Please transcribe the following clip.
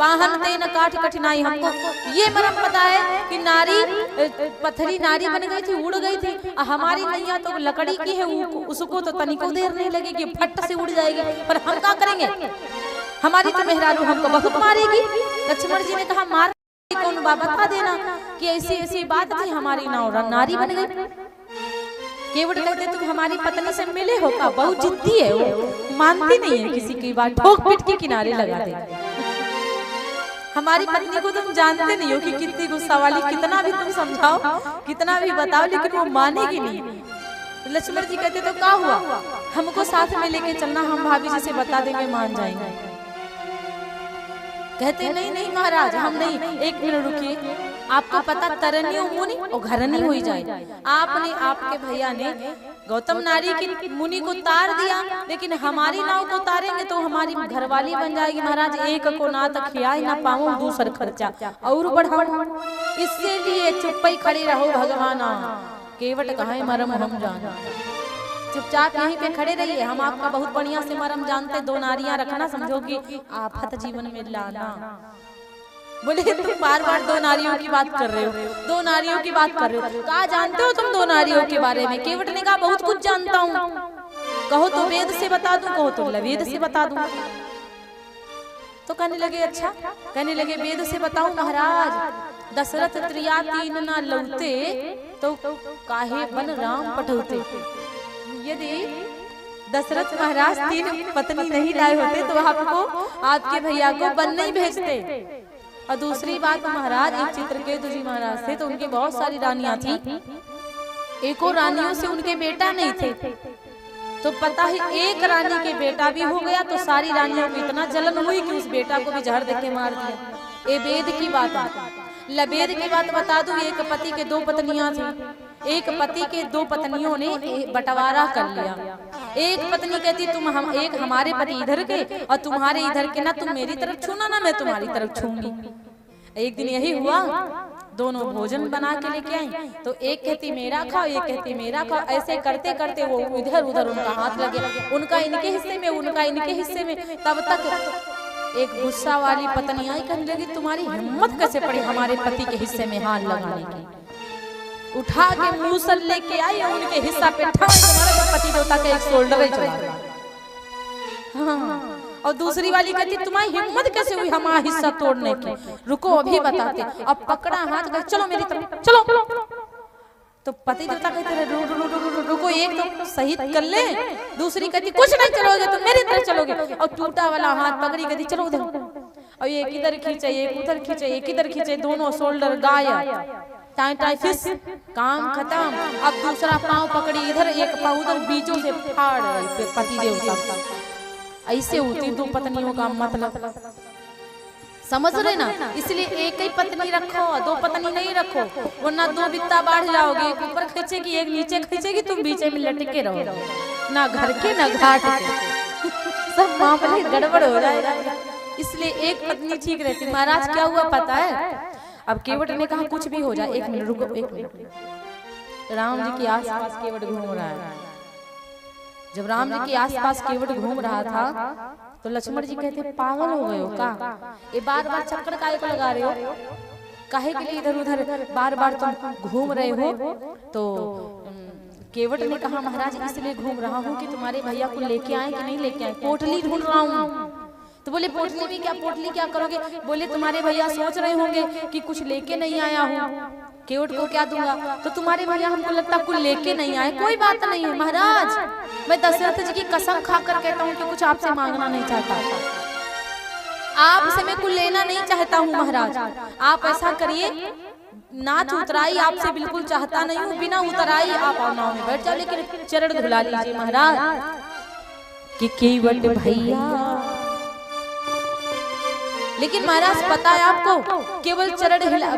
पाहन ते न काठ कठिनाई। हमको ये मरम पता है कि नारी पत्थरी नारी बन गई थी, उड़ गई थी। हमारी नैया तो लकड़ी की है, उसको तो तनिको देर नहीं लगेगी, फट से उड़ जाएगी। पर हम क्या करेंगे? हमारी तो मेहरारू हमको बहुत मारेगी। लक्ष्मण जी ने कहा मार कौन बा बता देना कि ऐसी ऐसी बात थी, हमारी नारी बन गई। केवट कहते तुम हमारी पत्नी से मिले हो का? बहुत जिद्दी है वो, मानती नहीं है किसी की बात, ठोक पीट के किनारे लगा दे। हमारी पत्नी को तुम जानते नहीं हो कि कितनी गुस्सा वाली, कितना भी तुम समझाओ, कितना भी बताओ, लेकिन वो मानेगी नहीं। लक्ष्मण जी कहते तो क्या हुआ, हमको साथ में लेके चलना, हम भाभी जी से बता देंगे, मान जाएंगे। कहते नहीं नहीं महाराज हम नहीं, एक मिनट रुकिए। आपको पता तरनी मुनि और घरनी हुई जाए। आपने आपके भैया ने गौतम नारी की मुनि को तार दिया, लेकिन हमारी नाव को तारेंगे तो हमारी घरवाली बन जाएगी। महाराज एक को ना तक खियाई ना पाऊं, दूसर खर्चा और बढ़ाऊं, इसके लिए चुप ही खड़े रहो भगवाना। केवट कहे मरम हम जाना, चुपचाप यहीं पे खड़े रहिए, हम आपका बहुत बढ़िया से मरम जानते। दो नारियां रखना, समझोगी आफत जीवन में लाना। बोले तुम बार बार दो नारियों की बात कर रहे हो, दो नारियों की बात कर रहे हो, कहा जानते हो तुम दो नारियों के बारे में? केवट ने कहा बहुत कुछ जानता हूँ, कहो तो वेद से बता दूं, कहो तो लवेद से बता दूं। तो कहने लगे अच्छा, कहने लगे वेद से बताऊं महाराज। दशरथ त्रिया तीन न लौते तो काहे बन राम पठौते। यदि दशरथ महाराज तीन पत्नी नहीं लाए होते तो आपको आपके भैया को वन नहीं भेजते। और दूसरी बात महाराज, एक चित्रकेतु जी महाराज थे तो उनकी बहुत सारी रानियां थी, एक और रानियों से उनके बेटा नहीं थे। तो पता है एक रानी के बेटा भी हो गया तो सारी रानियों को इतना जलन हुई कि उस बेटा को भी जहर देके मार दिया। ये वेद की बात है। लवेद की बात बता दूं, एक पति के दो पत्नियां थी, एक पति के दो पत्नियों ने बंटवारा कर लिया। एक पत्नी कहती तुम हम एक हमारे पति इधर के और तुम्हारे इधर के, ना तुम मेरी तरफ छूना ना मैं तुम्हारी तरफ छूंगी। एक दिन यही हुआ, दोनों भोजन बना के लेके आई, तो एक कहती मेरा खाओ, एक कहती मेरा खाओ। ऐसे करते करते वो इधर उधर उनका हाथ लगे, उनका इनके हिस्से में, उनका इनके हिस्से में। तब तक एक गुस्सा वाली पत्नी आई, कहने लगी तुम्हारी हिम्मत कैसे पड़ी हमारे पति के हिस्से में हाथ लगाने की। उठा के मूसल लेके आई और उनके हिस्सा पे तुम्हारे पति देवता का एक शोल्डर ही चला। हाँ। और दूसरी वाली कहती तुम्हारी हिम्मत कैसे हुई हमारा हिस्सा तोड़ने की। रुको अभी बताते। अब पकड़ा हाथ, चलो मेरी तरफ चलो। तो पति देवता कहते रहे रुको एक तो शहीद कर ले। दूसरी कहती कुछ नहीं चलोगे तो मेरी तरफ चलोगे। और टूटा वाला हाथ पकड़ी कहती चलो उधर। और एक इधर खींचे, एक उधर खींचे, एक इधर खींचे, दोनों शोल्डर गायब। टाई टाई फिस, काम खत्म। अब दूसरा पांव पकड़ी इधर, एक पांव उधर, बीचों से फाड़ रही पति देवता का। ऐसे होती दो पत्नियों का मतलब, समझ रहे ना? इसलिए एक ही पत्नी रखो, दो पत्नी नहीं रखो, वरना दो बित्ता बाढ़ जाओगे। एक ऊपर खींचेगी, एक नीचे खींचेगी, तुम बीच में लटके रहो, ना घर के ना घाट के, सब मामले गड़बड़ हो जाएगा। इसलिए एक पत्नी ठीक रहती। महाराज क्या हुआ पता है? अब केवट ने कहा कुछ भी हो जाए, एक मिनट रुको, एक मिनट। राम जी के आसपास केवट घूम रहा है। जब राम जी के आसपास केवट घूम रहा था तो लक्ष्मण जी कहते पागल हो गए हो का? ये बार बार चक्कर काहे को लगा रहे हो? काहे के लिए इधर उधर बार बार तुम घूम रहे हो? तो केवट ने कहा महाराज इसलिए घूम रहा हूँ कि तुम्हारे भैया को लेके आए कि नहीं लेके आए, पोटली ढूंढ रहा हूँ। तो बोले पोटली में क्या, पोटली क्या करोगे? बोले तुम्हारे भैया सोच रहे होंगे कि कुछ लेके नहीं आया हूँ, केवट को क्या दूंगा। तो तुम्हारे भैया हमको लगता कुछ लेके नहीं आए। कोई बात नहीं है महाराज, मैं दशरथ जी की कसम खाकर कहता हूँ कि कुछ आपसे मांगना नहीं चाहता, आपसे मैं कुछ लेना नहीं चाहता हूँ महाराज। आप ऐसा करिए, नाथ उतराई आपसे बिल्कुल चाहता नहीं हूँ, बिना उतराई आप नाव में बैठ जाओ, लेकिन चरण धुला लीजिए महाराज। कि केवट भैया, लेकिन महाराज पता है आपको, केवल चरण हिला